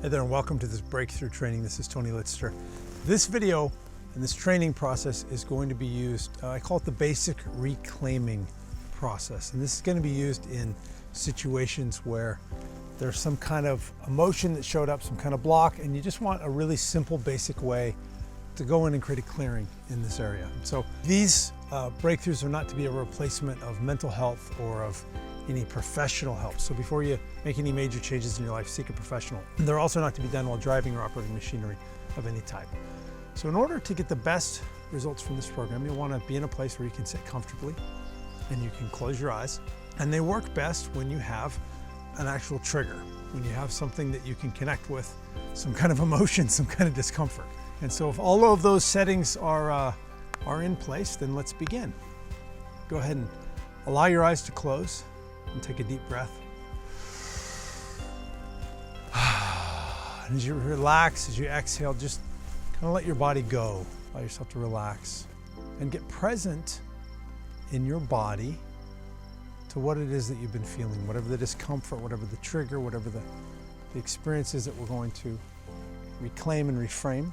Hey there and welcome to this breakthrough training. This is Tony Litster. This video and this training process is going to be used, I call it the basic reclaiming process. And this is going to be used in situations where there's some kind of emotion that showed up, some kind of block, and you just want a really simple, basic way to go in and create a clearing in this area. So these breakthroughs are not to be a replacement of mental health or of any professional help. So before you make any major changes in your life, seek a professional. And they're also not to be done while driving or operating machinery of any type. So in order to get the best results from this program, you'll want to be in a place where you can sit comfortably and you can close your eyes. And they work best when you have an actual trigger, when you have something that you can connect with, some kind of emotion, some kind of discomfort. And so if all of those settings are in place, then let's begin. Go ahead and allow your eyes to close and take a deep breath. And as you relax, as you exhale, just kind of let your body go. Allow yourself to relax and get present in your body to what it is that you've been feeling, whatever the discomfort, whatever the trigger, whatever the experiences that we're going to reclaim and reframe.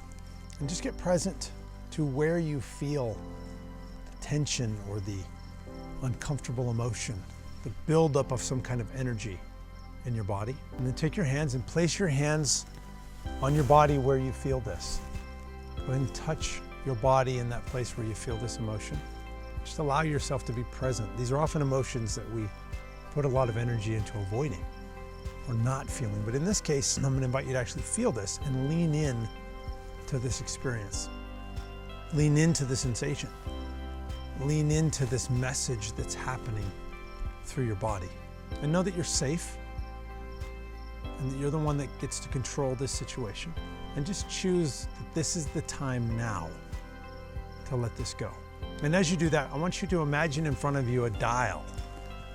And just get present to where you feel the tension or the uncomfortable emotion, the buildup of some kind of energy in your body. And then take your hands and place your hands on your body where you feel this. Go ahead and touch your body in that place where you feel this emotion. Just allow yourself to be present. These are often emotions that we put a lot of energy into avoiding or not feeling. But in this case, I'm going to invite you to actually feel this and lean in to this experience. Lean into the sensation. Lean into this message that's happening through your body. And know that you're safe and that you're the one that gets to control this situation. And just choose that this is the time now to let this go. And as you do that, I want you to imagine in front of you a dial,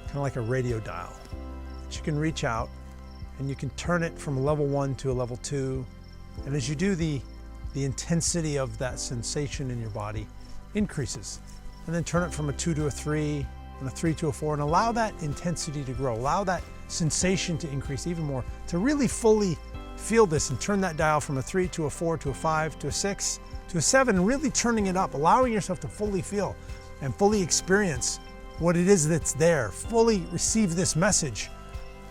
kind of like a radio dial, that you can reach out and you can turn it from a level 1 to a level 2. And as you do, the intensity of that sensation in your body increases. And then turn it from a 2 to a 3, and a 3 to a 4, and allow that intensity to grow. Allow that sensation to increase even more, to really fully feel this and turn that dial from a 3 to a 4 to a 5 to a 6 to a 7, really turning it up, allowing yourself to fully feel and fully experience what it is that's there. Fully receive this message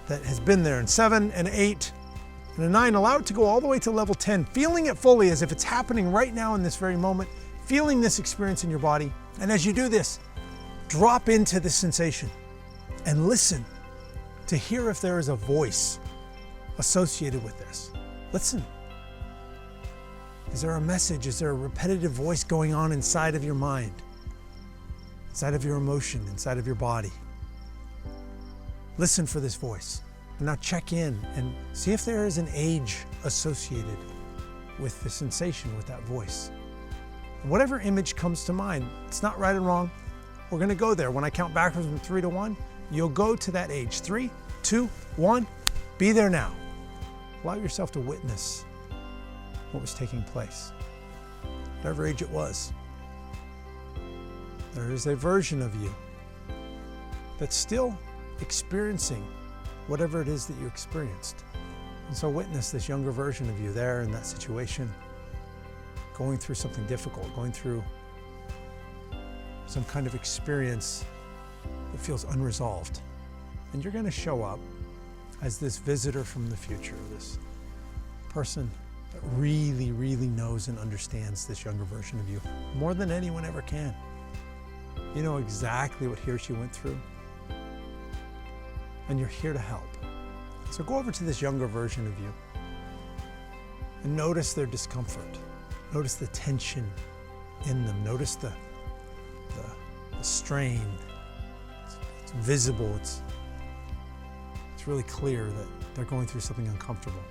that has been there. And 7 and 8 and a 9, allow it to go all the way to level 10, feeling it fully as if it's happening right now in this very moment, feeling this experience in your body. And as you do this, drop into this sensation and listen to hear if there is a voice associated with this. Listen. Is there a message? Is there a repetitive voice going on inside of your mind, inside of your emotion, inside of your body? Listen for this voice. And now check in and see if there is an age associated with the sensation, with that voice. Whatever image comes to mind, it's not right or wrong. We're going to go there. When I count backwards from 3 to 1, you'll go to that age. 3, 2, 1, be there now. Allow yourself to witness what was taking place, whatever age it was. There is a version of you that's still experiencing whatever it is that you experienced. And so witness this younger version of you there in that situation, going through something difficult, going through some kind of experience that feels unresolved. And you're going to show up as this visitor from the future, this person that really, really knows and understands this younger version of you more than anyone ever can. You know exactly what he or she went through, and you're here to help. So go over to this younger version of you and notice their discomfort. Notice the tension in them. Notice the strain. It's visible. It's really clear that they're going through something uncomfortable.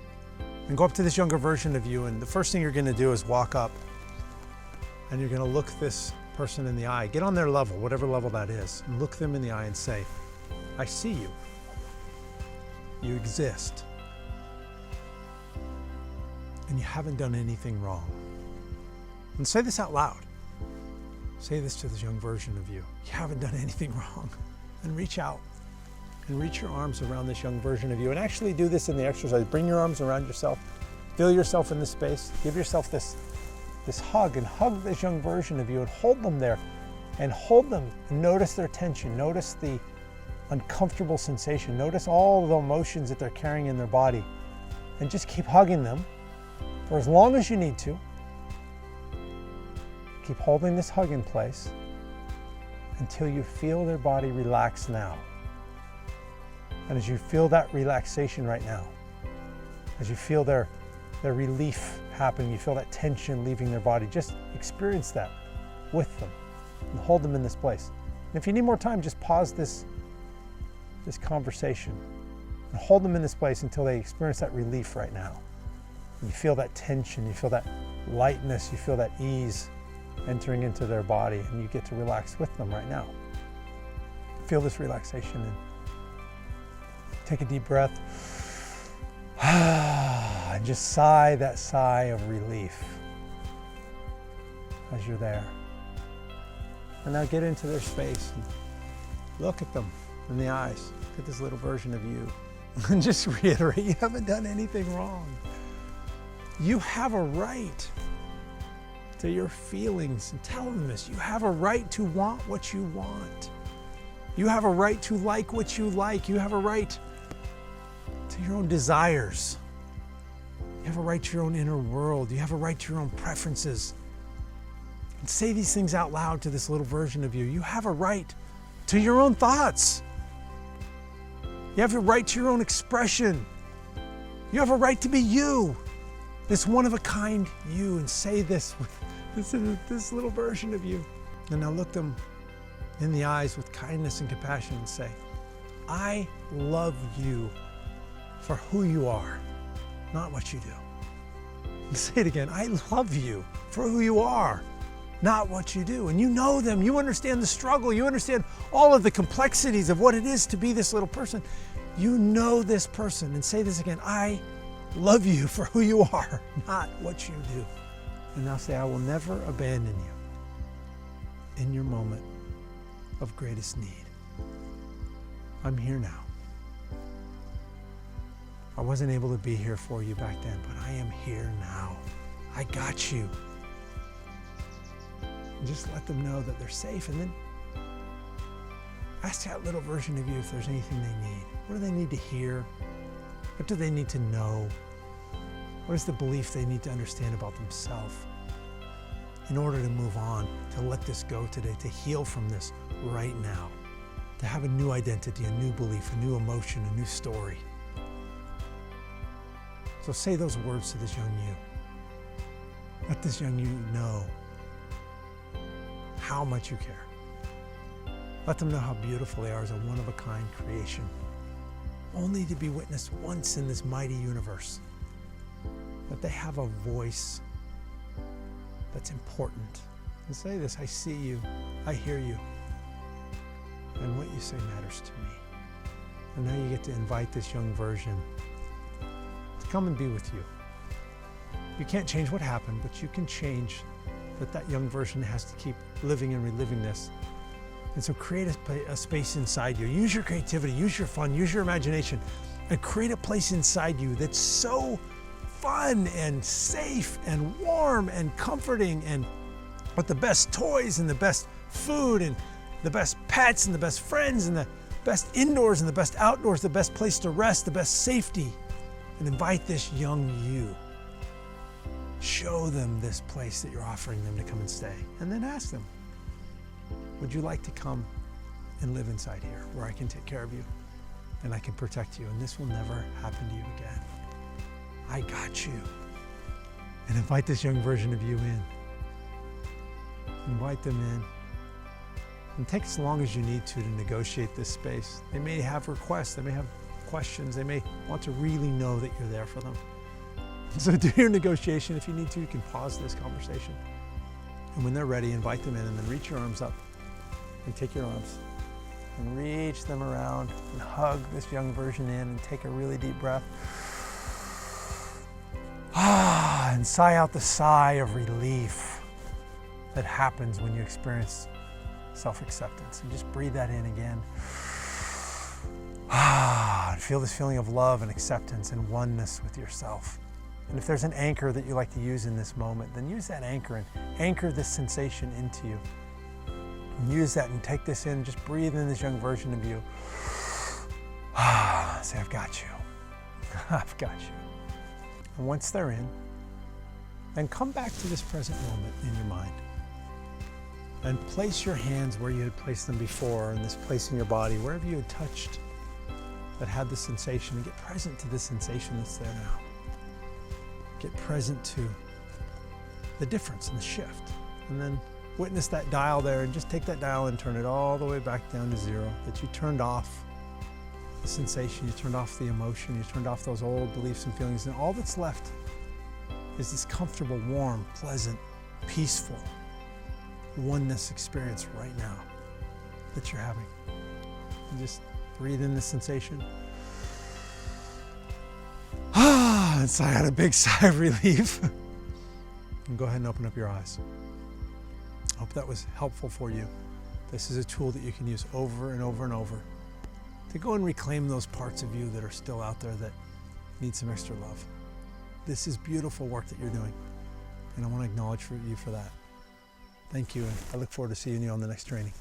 And go up to this younger version of you, and the first thing you're going to do is walk up and you're going to look this person in the eye. Get on their level, whatever level that is, and look them in the eye and say, I see you. You exist. And you haven't done anything wrong. And say this out loud. Say this to this young version of you. You haven't done anything wrong. And reach out and reach your arms around this young version of you. And actually do this in the exercise. Bring your arms around yourself Feel yourself in this space. Give yourself this hug, and hug this young version of you and hold them there. And hold them and notice their tension. Notice the uncomfortable sensation. Notice all the emotions that they're carrying in their body. And just keep hugging them for as long as you need to. Keep holding this hug in place until you feel their body relax now. And as you feel that relaxation right now, as you feel their relief happening, you feel that tension leaving their body, just experience that with them and hold them in this place. And if you need more time, just pause this conversation and hold them in this place until they experience that relief right now. And you feel that tension, you feel that lightness, you feel that ease entering into their body, and you get to relax with them right now. Feel this relaxation and take a deep breath. And just sigh that sigh of relief as you're there. And now get into their space and look at them in the eyes. Look at this little version of you. And just reiterate, you haven't done anything wrong. You have a right to your feelings, and tell them this. You have a right to want what you want. You have a right to like what you like. You have a right to your own desires. You have a right to your own inner world. You have a right to your own preferences. And say these things out loud to this little version of you. You have a right to your own thoughts. You have a right to your own expression. You have a right to be you, this one-of-a-kind you. And say this with this little version of you. And now look them in the eyes with kindness and compassion and say, I love you for who you are, not what you do. And say it again, I love you for who you are, not what you do. And you know them, you understand the struggle, you understand all of the complexities of what it is to be this little person. You know this person. And say this again, I love you for who you are, not what you do. And now say, I will never abandon you in your moment of greatest need. I'm here now. I wasn't able to be here for you back then, but I am here now. I got you. And just let them know that they're safe, and then ask that little version of you if there's anything they need. What do they need to hear? What do they need to know? What is the belief they need to understand about themselves in order to move on, to let this go today, to heal from this right now, to have a new identity, a new belief, a new emotion, a new story. So say those words to this young you. Let this young you know how much you care. Let them know how beautiful they are as a one-of-a-kind creation, only to be witnessed once in this mighty universe. That they have a voice that's important. And say this, I see you, I hear you, and what you say matters to me. And now you get to invite this young version to come and be with you. You can't change what happened, but you can change that young version has to keep living and reliving this. And so create a space inside you. Use your creativity, use your fun, use your imagination, and create a place inside you that's so fun and safe and warm and comforting, and with the best toys and the best food and the best pets and the best friends and the best indoors and the best outdoors, the best place to rest, the best safety. And invite this young you. Show them this place that you're offering them to come and stay. And then ask them, would you like to come and live inside here where I can take care of you and I can protect you, and this will never happen to you again? I got you. And invite this young version of you in. Invite them in. And take as long as you need to negotiate this space. They may have requests, they may have questions, they may want to really know that you're there for them. So do your negotiation. If you need to, you can pause this conversation. And when they're ready, invite them in, and then reach your arms up and take your arms and reach them around and hug this young version in, and take a really deep breath. And sigh out the sigh of relief that happens when you experience self-acceptance. And just breathe that in again. And feel this feeling of love and acceptance and oneness with yourself. And if there's an anchor that you like to use in this moment, then use that anchor and anchor this sensation into you. And use that and take this in, just breathe in this young version of you. Say, I've got you. I've got you. And once they're in, then come back to this present moment in your mind. And place your hands where you had placed them before, in this place in your body, wherever you had touched that had the sensation, and get present to the sensation that's there now. Get present to the difference and the shift. And then witness that dial there, and just take that dial and turn it all the way back down to zero, that you turned off the sensation, you turned off the emotion, you turned off those old beliefs and feelings, and all that's left is this comfortable, warm, pleasant, peaceful oneness experience right now that you're having. And just breathe in this sensation. And sigh out a big sigh of relief. And go ahead and open up your eyes. I hope that was helpful for you. This is a tool that you can use over and over and over to go and reclaim those parts of you that are still out there that need some extra love. This is beautiful work that you're doing, and I want to acknowledge you for that. Thank you, and I look forward to seeing you on the next training.